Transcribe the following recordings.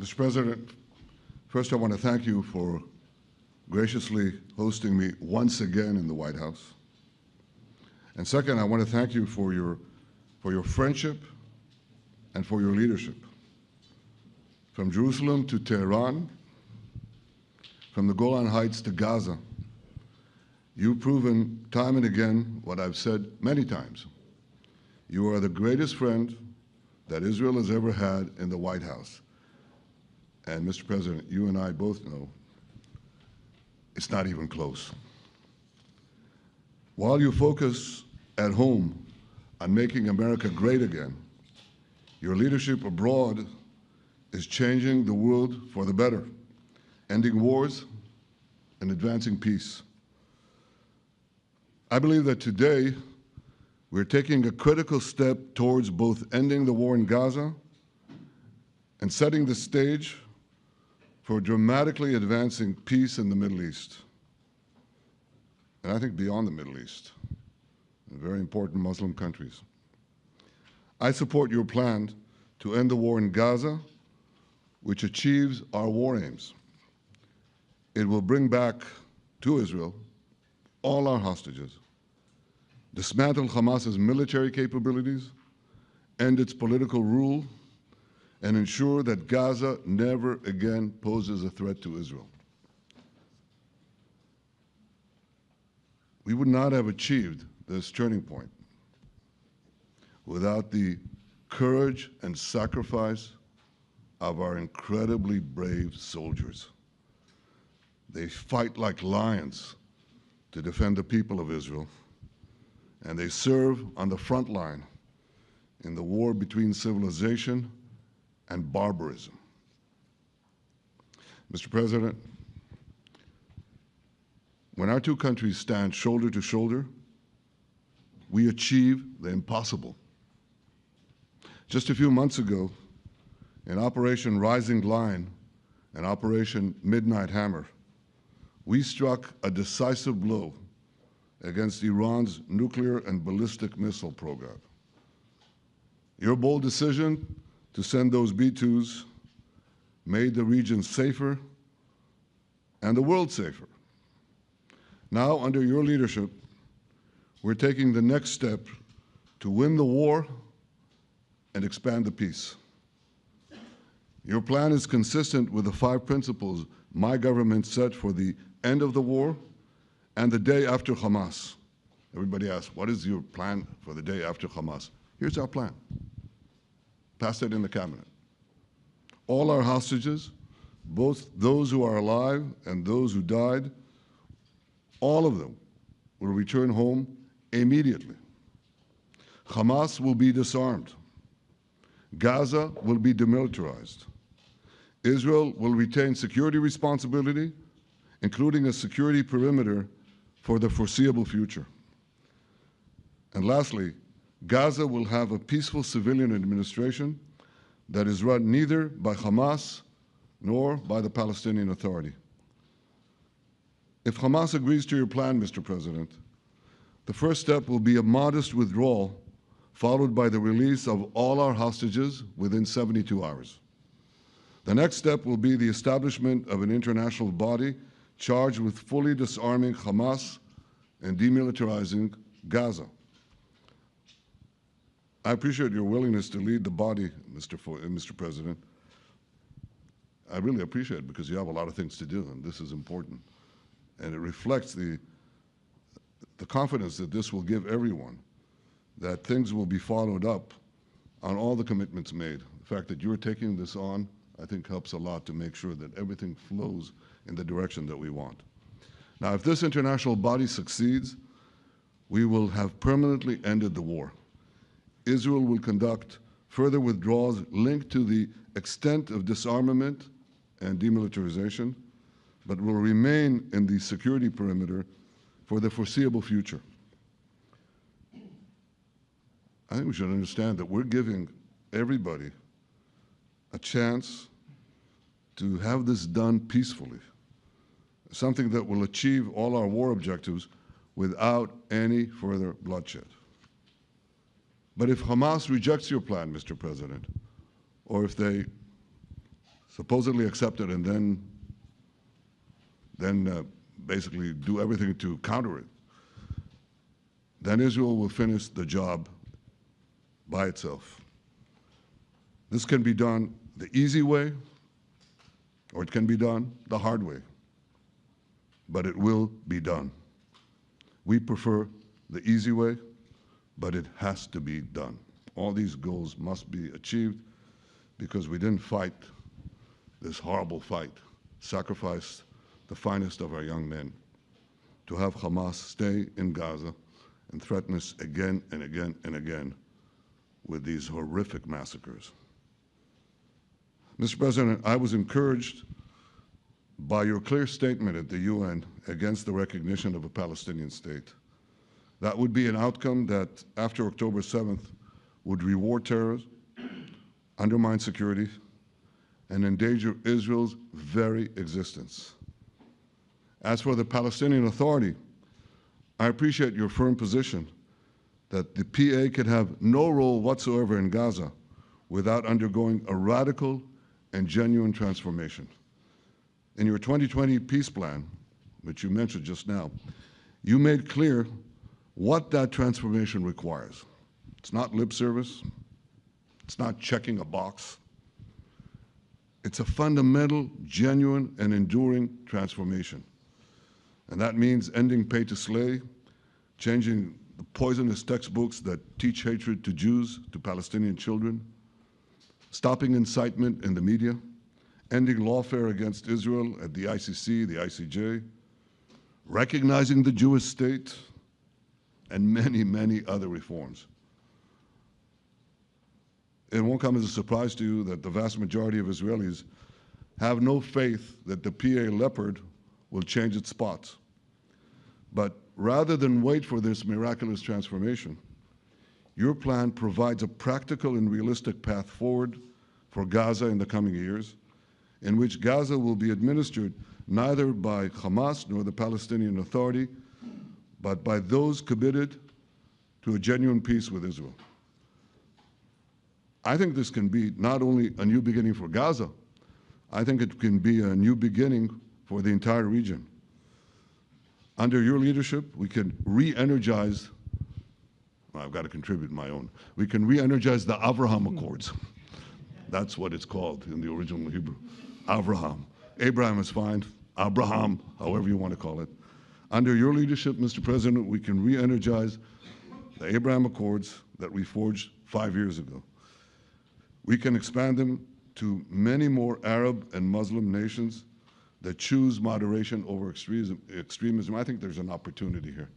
Mr. President, first I want to thank you for graciously hosting me once again in the White House. And second, I want to thank you for your friendship and for your leadership. From Jerusalem to Tehran, from the Golan Heights to Gaza, you've proven time and again what I've said many times. You are the greatest friend that Israel has ever had in the White House. And Mr. President, you and I both know it's not even close. While you focus at home on making America great again, your leadership abroad is changing the world for the better, ending wars and advancing peace. I believe that today we're taking a critical step towards both ending the war in Gaza and setting the stage for dramatically advancing peace in the Middle East, and I think beyond the Middle East, in very important Muslim countries. I support your plan to end the war in Gaza, which achieves our war aims. It will bring back to Israel all our hostages, dismantle Hamas's military capabilities, end its political rule, and ensure that Gaza never again poses a threat to Israel. We would not have achieved this turning point without the courage and sacrifice of our incredibly brave soldiers. They fight like lions to defend the people of Israel, and they serve on the front line in the war between civilization and barbarism. Mr. President, when our two countries stand shoulder to shoulder, we achieve the impossible. Just a few months ago, in Operation Rising Lion and Operation Midnight Hammer, we struck a decisive blow against Iran's nuclear and ballistic missile program. Your bold decision to send those B-2s made the region safer and the world safer. Now, under your leadership, we're taking the next step to win the war and expand the peace. Your plan is consistent with the 5 principles my government set for the end of the war and the day after Hamas. Everybody asks, what is your plan for the day after Hamas? Here's our plan. Passed it in the cabinet. All our hostages, both those who are alive and those who died, all of them will return home immediately. Hamas will be disarmed. Gaza will be demilitarized. Israel will retain security responsibility, including a security perimeter for the foreseeable future. And lastly, Gaza will have a peaceful civilian administration that is run neither by Hamas nor by the Palestinian Authority. If Hamas agrees to your plan, Mr. President, the first step will be a modest withdrawal, followed by the release of all our hostages within 72 hours. The next step will be the establishment of an international body charged with fully disarming Hamas and demilitarizing Gaza. I appreciate your willingness to lead the body, Mr. President. I really appreciate it because you have a lot of things to do, and this is important. And it reflects the confidence that this will give everyone, that things will be followed up on all the commitments made. The fact that you're taking this on, I think, helps a lot to make sure that everything flows in the direction that we want. Now, if this international body succeeds, we will have permanently ended the war. Israel will conduct further withdrawals linked to the extent of disarmament and demilitarization, but will remain in the security perimeter for the foreseeable future. I think we should understand that we're giving everybody a chance to have this done peacefully, something that will achieve all our war objectives without any further bloodshed. But if Hamas rejects your plan, Mr. President, or if they supposedly accept it and then basically do everything to counter it, then Israel will finish the job by itself. This can be done the easy way, or it can be done the hard way, but it will be done. We prefer the easy way, but it has to be done. All these goals must be achieved because we didn't fight this horrible fight, sacrifice the finest of our young men to have Hamas stay in Gaza and threaten us again and again and again with these horrific massacres. Mr. President, I was encouraged by your clear statement at the UN against the recognition of a Palestinian state. That would be an outcome that, after October 7th, would reward terrorism, undermine security, and endanger Israel's very existence. As for the Palestinian Authority, I appreciate your firm position that the PA can have no role whatsoever in Gaza without undergoing a radical and genuine transformation. In your 2020 peace plan, which you mentioned just now, you made clear what that transformation requires. It's not lip service. It's not checking a box. It's a fundamental, genuine, and enduring transformation. And that means ending pay to slay, changing the poisonous textbooks that teach hatred to Jews, to Palestinian children, stopping incitement in the media, ending lawfare against Israel at the ICC, the ICJ, recognizing the Jewish state, and many, many other reforms. It won't come as a surprise to you that the vast majority of Israelis have no faith that the PA Leopard will change its spots. But rather than wait for this miraculous transformation, your plan provides a practical and realistic path forward for Gaza in the coming years, in which Gaza will be administered neither by Hamas nor the Palestinian Authority, but by those committed to a genuine peace with Israel. I think this can be not only a new beginning for Gaza, I think it can be a new beginning for the entire region. Under your leadership, we can re-energize, well, I've got to contribute my own, we can re-energize the Abraham Accords. That's what it's called in the original Hebrew, Abraham. Abraham is fine, Abraham, however you want to call it. Under your leadership, Mr. President, we can re-energize the Abraham Accords that we forged 5 years ago. We can expand them to many more Arab and Muslim nations that choose moderation over extremism. I think there's an opportunity here.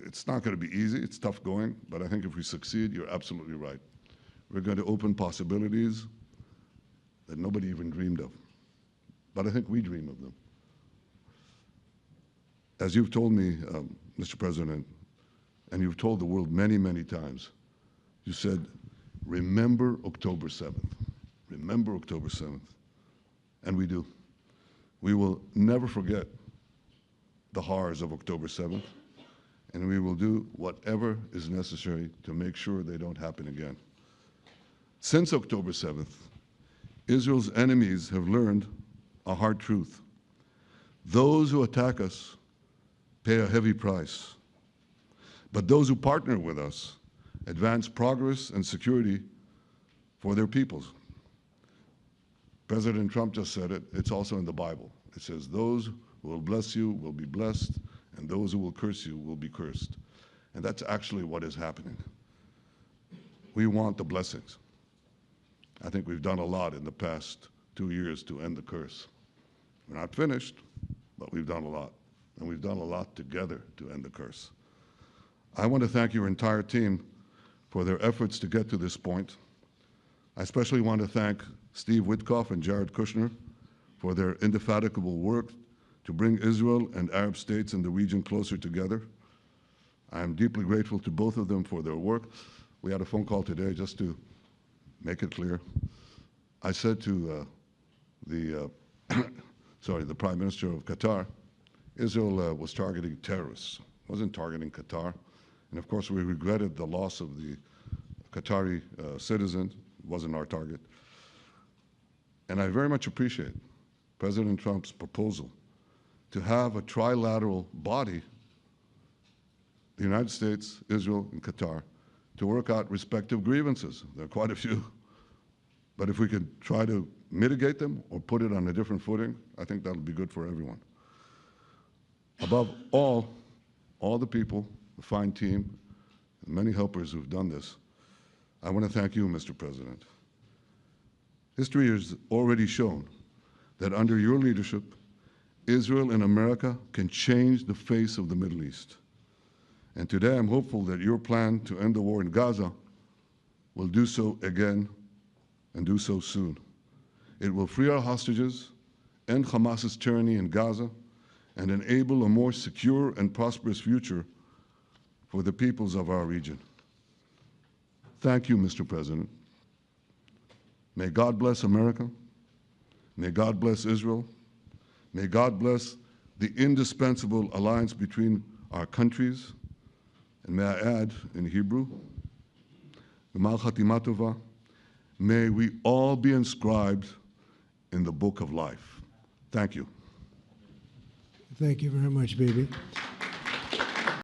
It's not going to be easy, it's tough going, but I think if we succeed, you're absolutely right. We're going to open possibilities that nobody even dreamed of. But I think we dream of them. As you've told me, Mr. President, and you've told the world many, many times, you said, remember October 7th. Remember October 7th. And we do. We will never forget the horrors of October 7th, and we will do whatever is necessary to make sure they don't happen again. Since October 7th, Israel's enemies have learned a hard truth. Those who attack us pay a heavy price, but those who partner with us advance progress and security for their peoples. President Trump just said it. It's also in the Bible. It says, those who will bless you will be blessed, and those who will curse you will be cursed. And that's actually what is happening. We want the blessings. I think we've done a lot in the past 2 years to end the curse. We're not finished, but we've done a lot. And we've done a lot together to end the curse. I want to thank your entire team for their efforts to get to this point. I especially want to thank Steve Witkoff and Jared Kushner for their indefatigable work to bring Israel and Arab states in the region closer together. I am deeply grateful to both of them for their work. We had a phone call today just to make it clear. I said to the Prime Minister of Qatar, Israel was targeting terrorists, wasn't targeting Qatar. And of course, we regretted the loss of the Qatari citizen, wasn't our target. And I very much appreciate President Trump's proposal to have a trilateral body, the United States, Israel, and Qatar, to work out respective grievances. There are quite a few. But if we could try to mitigate them or put it on a different footing, I think that'll be good for everyone. Above all the people, the fine team, and many helpers who've done this, I want to thank you, Mr. President. History has already shown that under your leadership, Israel and America can change the face of the Middle East. And today I'm hopeful that your plan to end the war in Gaza will do so again and do so soon. It will free our hostages, end Hamas's tyranny in Gaza, and enable a more secure and prosperous future for the peoples of our region. Thank you, Mr. President. May God bless America. May God bless Israel. May God bless the indispensable alliance between our countries. And may I add, in Hebrew, G'mal Chatima Tova, may we all be inscribed in the book of life. Thank you. Thank you very much, Bibi.